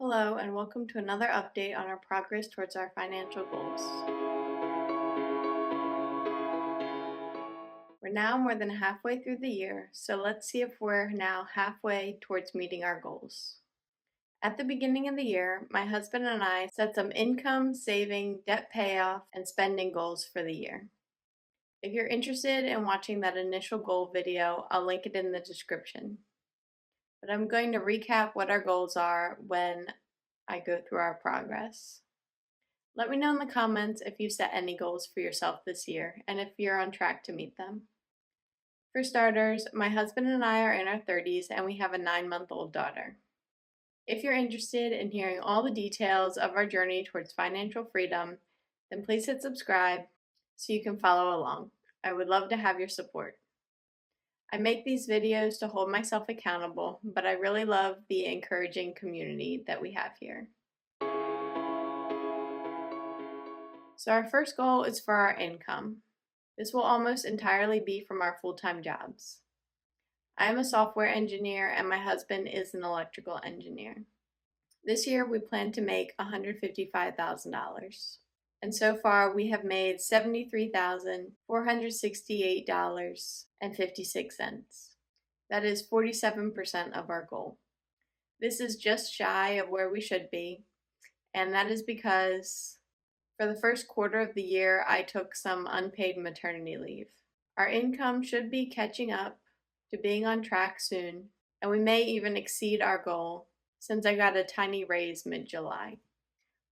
Hello, and welcome to another update on our progress towards our financial goals. We're now more than halfway through the year, so let's see if we're now halfway towards meeting our goals. At the beginning of the year, my husband and I set some income, saving, debt payoff, and spending goals for the year. If you're interested in watching that initial goal video, I'll link it in the description. But I'm going to recap what our goals are when I go through our progress. Let me know in the comments if you've set any goals for yourself this year and if you're on track to meet them. For starters, my husband and I are in our 30s and we have a 9-month-old daughter. If you're interested in hearing all the details of our journey towards financial freedom, then please hit subscribe so you can follow along. I would love to have your support. I make these videos to hold myself accountable, but I really love the encouraging community that we have here. So our first goal is for our income. This will almost entirely be from our full-time jobs. I am a software engineer and my husband is an electrical engineer. This year we plan to make $155,000. And so far we have made $73,468.56. That is 47% of our goal. This is just shy of where we should be, and that is because for the first quarter of the year, I took some unpaid maternity leave. Our income should be catching up to being on track soon, and we may even exceed our goal since I got a tiny raise mid-July.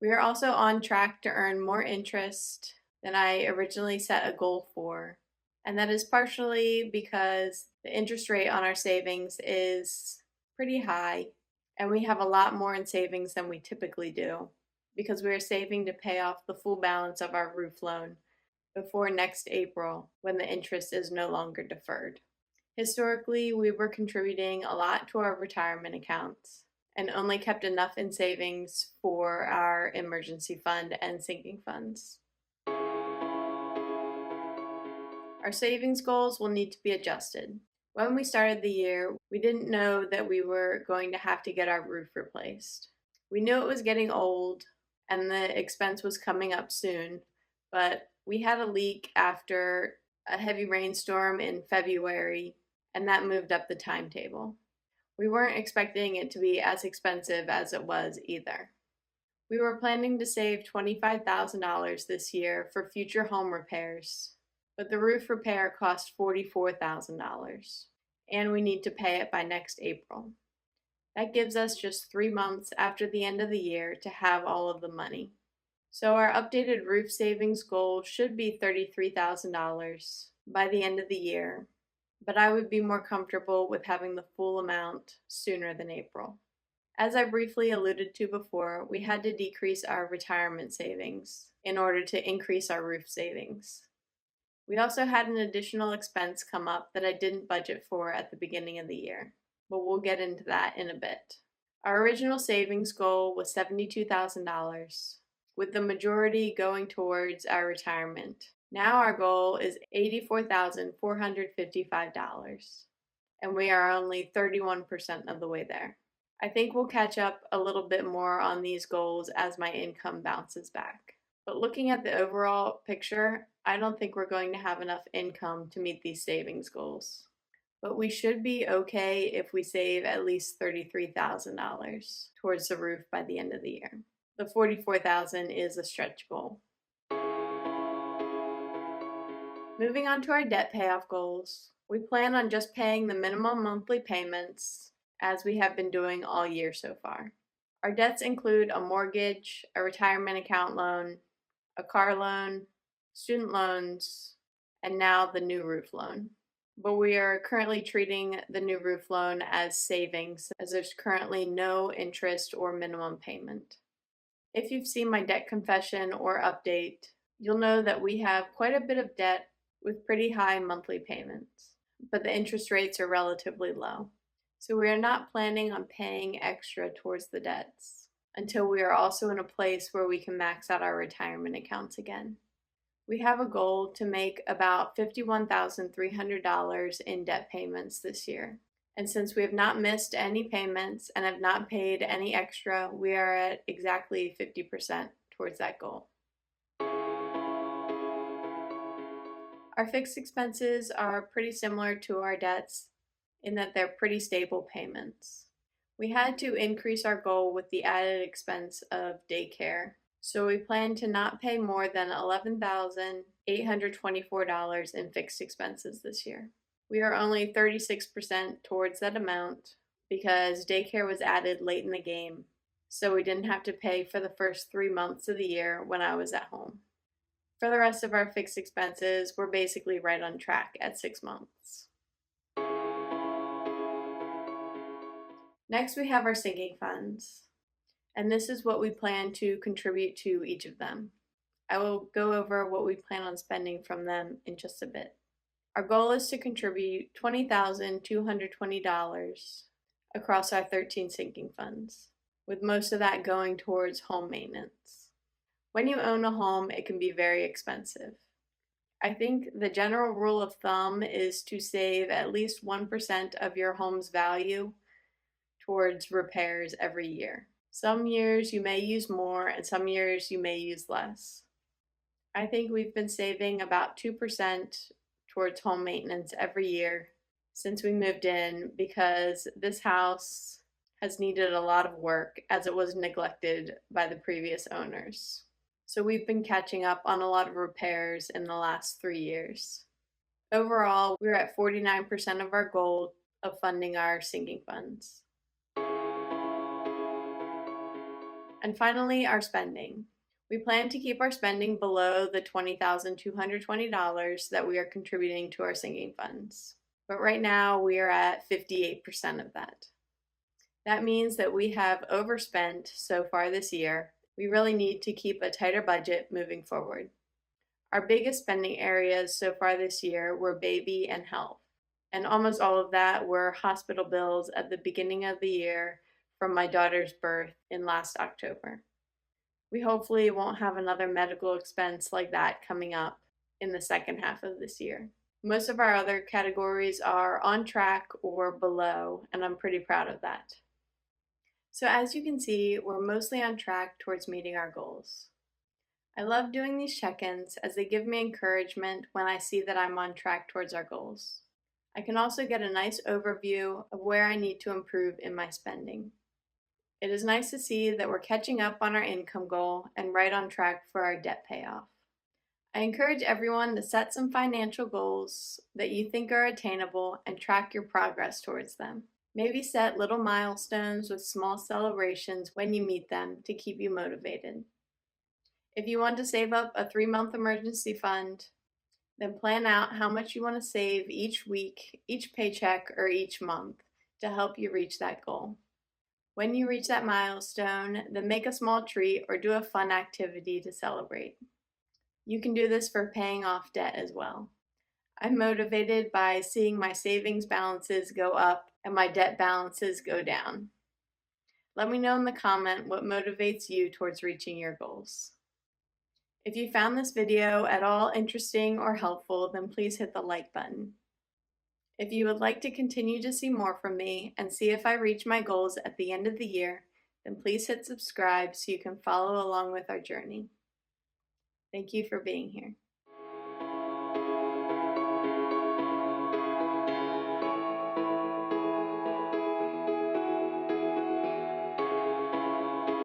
We are also on track to earn more interest than I originally set a goal for, and that is partially because the interest rate on our savings is pretty high, and we have a lot more in savings than we typically do, because we are saving to pay off the full balance of our roof loan before next April when the interest is no longer deferred. Historically, we were contributing a lot to our retirement accounts and only kept enough in savings for our emergency fund and sinking funds. Our savings goals will need to be adjusted. When we started the year, we didn't know that we were going to have to get our roof replaced. We knew it was getting old and the expense was coming up soon, but we had a leak after a heavy rainstorm in February, and that moved up the timetable. We weren't expecting it to be as expensive as it was either. We were planning to save $25,000 this year for future home repairs, but the roof repair cost $44,000, and we need to pay it by next April. That gives us just 3 months after the end of the year to have all of the money. So our updated roof savings goal should be $33,000 by the end of the year, but I would be more comfortable with having the full amount sooner than April. As I briefly alluded to before, we had to decrease our retirement savings in order to increase our roof savings. We also had an additional expense come up that I didn't budget for at the beginning of the year, but we'll get into that in a bit. Our original savings goal was $72,000, with the majority going towards our retirement. Now our goal is $84,455, and we are only 31% of the way there. I think we'll catch up a little bit more on these goals as my income bounces back. But looking at the overall picture, I don't think we're going to have enough income to meet these savings goals. But we should be okay if we save at least $33,000 towards the roof by the end of the year. The $44,000 is a stretch goal. Moving on to our debt payoff goals, we plan on just paying the minimum monthly payments as we have been doing all year so far. Our debts include a mortgage, a retirement account loan, a car loan, student loans, and now the new roof loan. But we are currently treating the new roof loan as savings, as there's currently no interest or minimum payment. If you've seen my debt confession or update, you'll know that we have quite a bit of debt with pretty high monthly payments, but the interest rates are relatively low. So we are not planning on paying extra towards the debts until we are also in a place where we can max out our retirement accounts again. We have a goal to make about $51,300 in debt payments this year. And since we have not missed any payments and have not paid any extra, we are at exactly 50% towards that goal. Our fixed expenses are pretty similar to our debts in that they're pretty stable payments. We had to increase our goal with the added expense of daycare, so we plan to not pay more than $11,824 in fixed expenses this year. We are only 36% towards that amount because daycare was added late in the game, so we didn't have to pay for the first 3 months of the year when I was at home. For the rest of our fixed expenses, we're basically right on track at 6 months. Next, we have our sinking funds, and this is what we plan to contribute to each of them. I will go over what we plan on spending from them in just a bit. Our goal is to contribute $20,220 across our 13 sinking funds, with most of that going towards home maintenance. When you own a home, it can be very expensive. I think the general rule of thumb is to save at least 1% of your home's value towards repairs every year. Some years you may use more and some years you may use less. I think we've been saving about 2% towards home maintenance every year since we moved in because this house has needed a lot of work as it was neglected by the previous owners. So we've been catching up on a lot of repairs in the last 3 years. Overall, we're at 49% of our goal of funding our sinking funds. And finally, our spending. We plan to keep our spending below the $20,220 that we are contributing to our sinking funds. But right now, we are at 58% of that. That means that we have overspent so far this year. We really need to keep a tighter budget moving forward. Our biggest spending areas so far this year were baby and health, and almost all of that were hospital bills at the beginning of the year from my daughter's birth in last October. We hopefully won't have another medical expense like that coming up in the second half of this year. Most of our other categories are on track or below, and I'm pretty proud of that. So as you can see, we're mostly on track towards meeting our goals. I love doing these check-ins as they give me encouragement when I see that I'm on track towards our goals. I can also get a nice overview of where I need to improve in my spending. It is nice to see that we're catching up on our income goal and right on track for our debt payoff. I encourage everyone to set some financial goals that you think are attainable and track your progress towards them. Maybe set little milestones with small celebrations when you meet them to keep you motivated. If you want to save up a 3-month emergency fund, then plan out how much you want to save each week, each paycheck, or each month to help you reach that goal. When you reach that milestone, then make a small treat or do a fun activity to celebrate. You can do this for paying off debt as well. I'm motivated by seeing my savings balances go up and my debt balances go down. Let me know in the comment what motivates you towards reaching your goals. If you found this video at all interesting or helpful, then please hit the like button. If you would like to continue to see more from me and see if I reach my goals at the end of the year, then please hit subscribe so you can follow along with our journey. Thank you for being here.